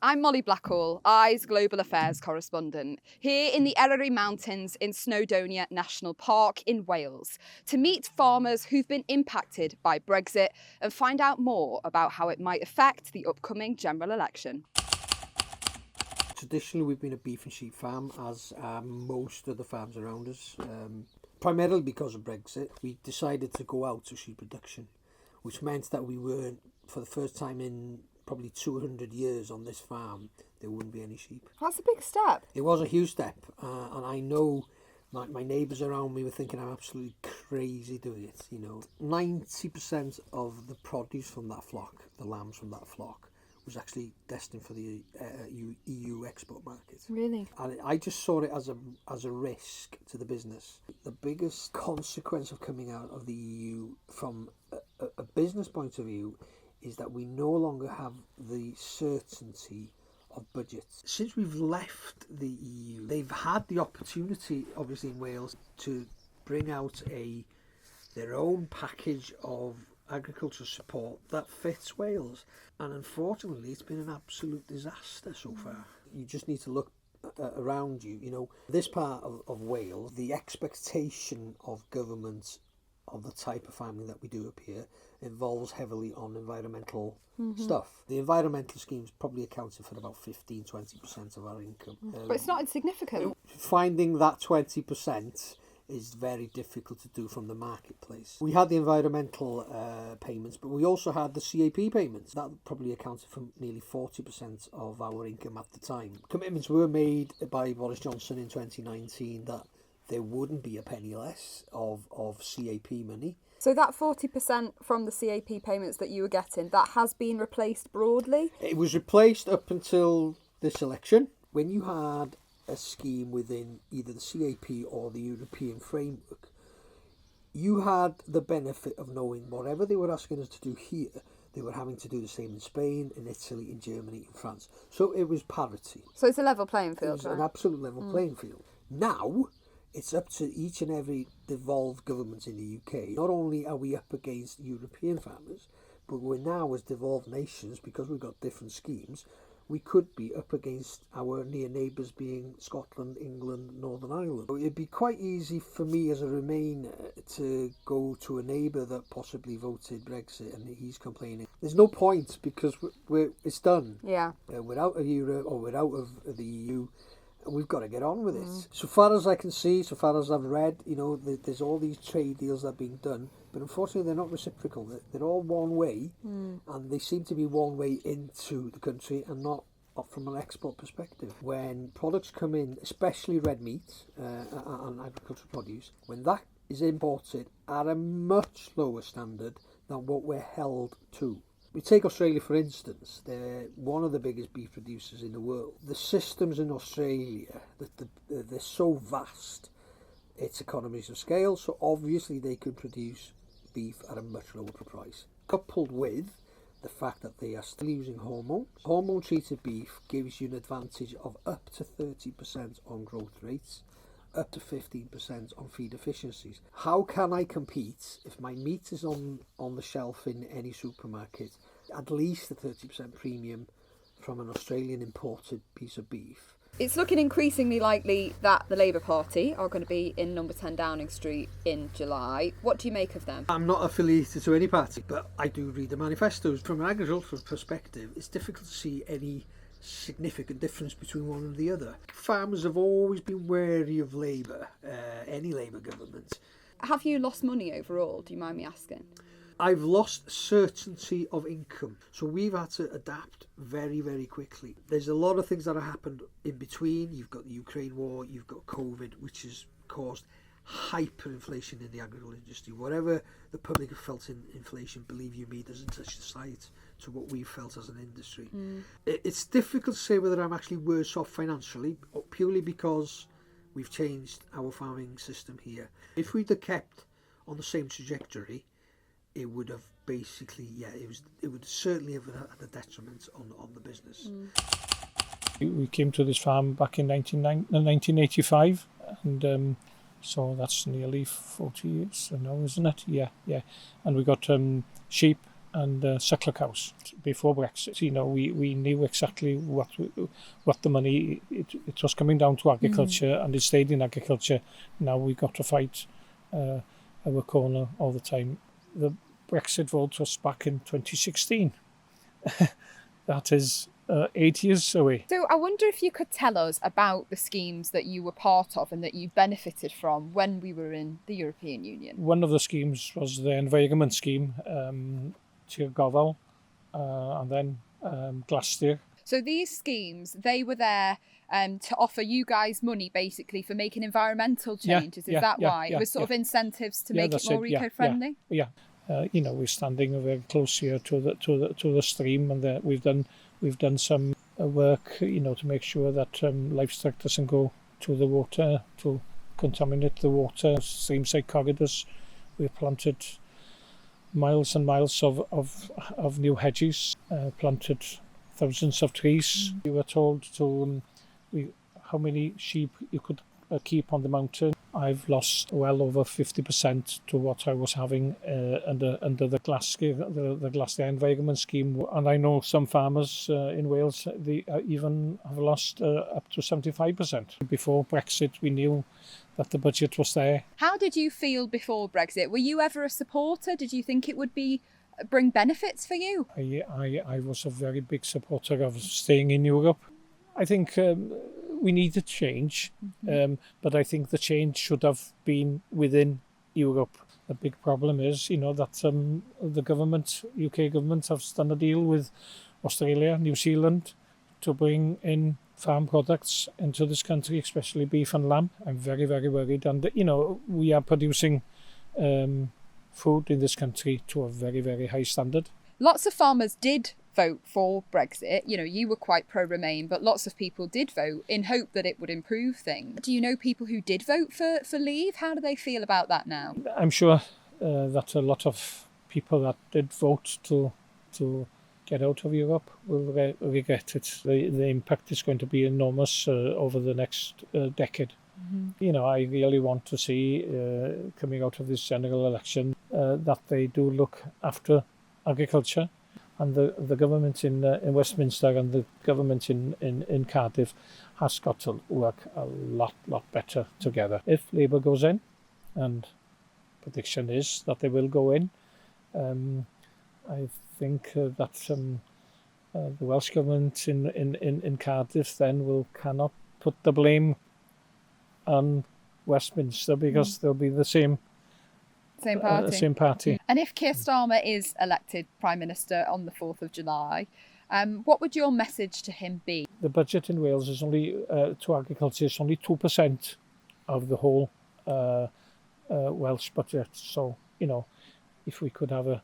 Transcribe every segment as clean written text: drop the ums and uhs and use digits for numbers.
I'm Molly Blackall, I's Global Affairs correspondent, here in the Eryri Mountains in Snowdonia National Park in Wales, to meet farmers who've been impacted by Brexit and find out more about how it might affect the upcoming general election. Traditionally, we've been a beef and sheep farm, as most of the farms around us. Primarily because of Brexit, we decided to go out to sheep production, which meant that we weren't, for the first time in probably 200 years on this farm, there wouldn't be any sheep. That's a big step. It was a huge step, and I know my neighbours around me were thinking I'm absolutely crazy doing it. 90% of the produce from that flock, the lambs from that flock, was actually destined for the EU export market. Really? And I just saw it as a risk to the business. The biggest consequence of coming out of the EU from a business point of view is that we no longer have the certainty of budgets. Since we've left the EU, they've had the opportunity, obviously in Wales, to bring out their own package of agricultural support that fits Wales, and unfortunately it's been an absolute disaster so far. You just need to look around you. This part of Wales, the expectation of government of the type of farming that we do up here involves heavily on environmental stuff. The environmental schemes probably accounted for about 15-20% of our income. But it's not insignificant. Finding that 20% is very difficult to do from the marketplace. We had the environmental payments, but we also had the CAP payments. That probably accounted for nearly 40% of our income at the time. Commitments were made by Boris Johnson in 2019 that there wouldn't be a penny less of CAP money. So that 40% from the CAP payments that you were getting, that has been replaced broadly? It was replaced up until this election. When you had a scheme within either the CAP or the European framework, you had the benefit of knowing whatever they were asking us to do here, they were having to do the same in Spain, in Italy, in Germany, in France. So it was parity. So it's a level playing field, It was right? an absolute level playing field. Now, it's up to each and every devolved government in the UK. Not only are we up against European farmers, but we're now, as devolved nations, because we've got different schemes, we could be up against our near neighbours being Scotland, England, Northern Ireland. It'd be quite easy for me as a Remainer to go to a neighbour that possibly voted Brexit and he's complaining. There's no point because it's done. Yeah. We're out of Europe or we're out of the EU. And we've got to get on with it. So far as I can see, so far as I've read, there's all these trade deals that are being done, but unfortunately they're not reciprocal. They're all one way, and they seem to be one way into the country and not from an export perspective. When products come in, especially red meat and agricultural produce, when that is imported at a much lower standard than what we're held to. We take Australia, for instance. They're one of the biggest beef producers in the world. The systems in Australia, they're so vast, it's economies of scale, so obviously they could produce beef at a much lower price. Coupled with the fact that they are still using hormones. Hormone-treated beef gives you an advantage of up to 30% on growth rates, up to 15% on feed efficiencies. How can I compete if my meat is on the shelf in any supermarket at least a 30% premium from an Australian imported piece of beef? It's looking increasingly likely that the Labour Party are going to be in number 10 Downing Street in July. What do you make of them? I'm not affiliated to any party, but I do read the manifestos. From an agricultural perspective, it's difficult to see any significant difference between one and the other. Farmers have always been wary of Labour, any Labour government. Have you lost money overall? Do you mind me asking? I've lost certainty of income. So we've had to adapt very, very quickly. There's a lot of things that have happened in between. You've got the Ukraine war, you've got COVID, which has caused hyperinflation in the agricultural industry. Whatever the public have felt in inflation, believe you me, doesn't touch the sight to what we've felt as an industry. It's difficult to say whether I'm actually worse off financially, purely because we've changed our farming system here. If we'd have kept on the same trajectory, it would have basically, it would certainly have had a detriment on the business. We came to this farm back in 1985, and so that's nearly 40 years now, isn't it? Yeah. And we got sheep, suckler cows before Brexit. You know, we knew exactly what the money it was coming down to agriculture, and it stayed in agriculture. Now we got to fight our corner all the time. The Brexit vote was back in 2016. That is 8 years away. So I wonder if you could tell us about the schemes that you were part of and that you benefited from when we were in the European Union. One of the schemes was the environment scheme, Tir Gofal, and then Glastir. So these schemes, they were there to offer you guys money basically for making environmental changes. Is that why? It was sort of incentives to make it more eco-friendly? Yeah. You know, we're standing very close here to the stream, and we've done some work, you know, to make sure that livestock doesn't go to the water to contaminate the water. Streamside corridors. We've planted miles and miles of new hedges, planted thousands of trees. We were told to how many sheep you could keep on the mountain. I've lost well over 50% to what I was having under the Glasgow Environment Scheme. And I know some farmers in Wales, they even have lost up to 75%. Before Brexit, we knew that the budget was there. How did you feel before Brexit? Were you ever a supporter? Did you think it would bring benefits for you? I was a very big supporter of staying in Europe. I think we needed change, but I think the change should have been within Europe. The big problem is, you know, that the government, UK government, has done a deal with Australia, New Zealand, to bring in farm products into this country, especially beef and lamb. I'm very, very worried. And, you know, we are producing food in this country to a very, very high standard. Lots of farmers did vote for Brexit. You know, you were quite pro-Remain, but lots of people did vote in hope that it would improve things. Do you know people who did vote for leave? How do they feel about that now? I'm sure that a lot of people that did vote to get out of Europe will regret it. The impact is going to be enormous over the next decade. You know, I really want to see coming out of this general election that they do look after agriculture. And the government in Westminster and the government in Cardiff has got to work a lot better together. If Labour goes in, and prediction is that they will go in, I think that the Welsh government in Cardiff then cannot put the blame on Westminster, because they'll be the same party. And if Keir Starmer is elected Prime Minister on the 4th of July, what would your message to him be? The budget in Wales is only, to agriculture, is only 2% of the whole Welsh budget. So, you know, if we could have a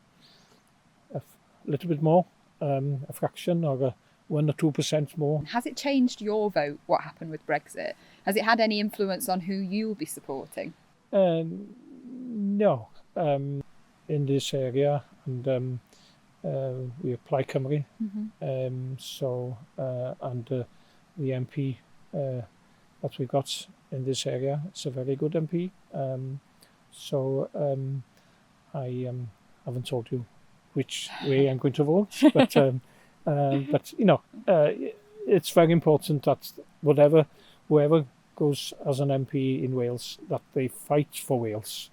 little bit more, a fraction, or 1 or 2% more. Has it changed your vote, what happened with Brexit? Has it had any influence on who you will be supporting? No, in this area, and we apply Cymru, and the MP that we got in this area, it's a very good MP. I haven't told you which way I'm going to vote, but you know, it's very important that whoever goes as an MP in Wales, that they fight for Wales.